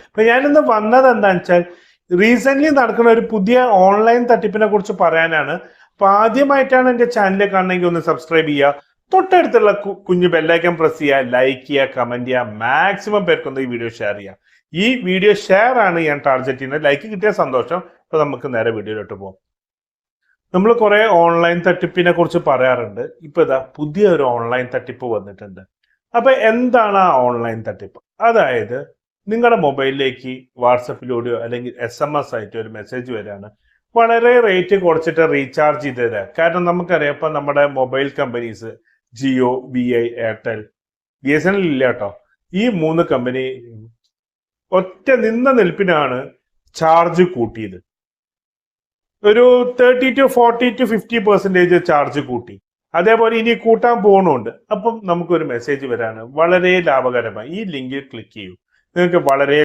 അപ്പൊ ഞാനിന്ന് വന്നത് എന്താണെന്ന് വെച്ചാൽ റീസെന്റ് നടക്കുന്ന ഒരു പുതിയ ഓൺലൈൻ തട്ടിപ്പിനെ കുറിച്ച് പറയാനാണ്. അപ്പൊ ആദ്യമായിട്ടാണ് എന്റെ ചാനൽ കാണണമെങ്കിൽ ഒന്ന് സബ്സ്ക്രൈബ് ചെയ്യുക, തൊട്ടടുത്തുള്ള കുഞ്ഞു ബെല്ലൈക്കൻ പ്രസ് ചെയ്യുക, ലൈക്ക് ചെയ്യുക, കമന്റ് ചെയ്യുക, മാക്സിമം പേർക്കൊന്ന് ഈ വീഡിയോ ഷെയർ ചെയ്യുക. ഈ വീഡിയോ ഷെയർ ആണ് ഞാൻ ടാർഗറ്റ് ചെയ്യുന്നത്. ലൈക്ക് കിട്ടിയ സന്തോഷം. അപ്പൊ നമുക്ക് നേരെ വീഡിയോയിലോട്ട് പോകാം. നമ്മൾ കുറെ ഓൺലൈൻ തട്ടിപ്പിനെ കുറിച്ച് പറയാറുണ്ട്. ഇപ്പൊ ഇതാ പുതിയ ഒരു ഓൺലൈൻ തട്ടിപ്പ് വന്നിട്ടുണ്ട്. അപ്പൊ എന്താണ് ആ ഓൺലൈൻ തട്ടിപ്പ്? അതായത് നിങ്ങളുടെ മൊബൈലിലേക്ക് വാട്സപ്പിലൂടെയോ അല്ലെങ്കിൽ SMS ആയിട്ട് ഒരു മെസ്സേജ് വരികയാണ്, വളരെ റേറ്റ് കുറച്ചിട്ട് റീചാർജ് ചെയ്ത് തരാം. കാരണം നമുക്കറിയാം ഇപ്പൊ നമ്മുടെ mobile companies Jio, VI, Airtel, BSNL ഇല്ല കേട്ടോ, ഈ 3 കമ്പനി ഒറ്റ നിന്ന നിൽപ്പിനാണ് ചാർജ് കൂട്ടിയത്. ഒരു 30 to 40 to 50% ചാർജ് കൂട്ടി. അതേപോലെ ഇനി കൂട്ടാൻ പോകുന്നുണ്ട്. അപ്പം നമുക്കൊരു മെസ്സേജ് വരാണ്, വളരെ ലാഭകരമായി ഈ ലിങ്കിൽ ക്ലിക്ക് ചെയ്യൂ, നിങ്ങൾക്ക് വളരെ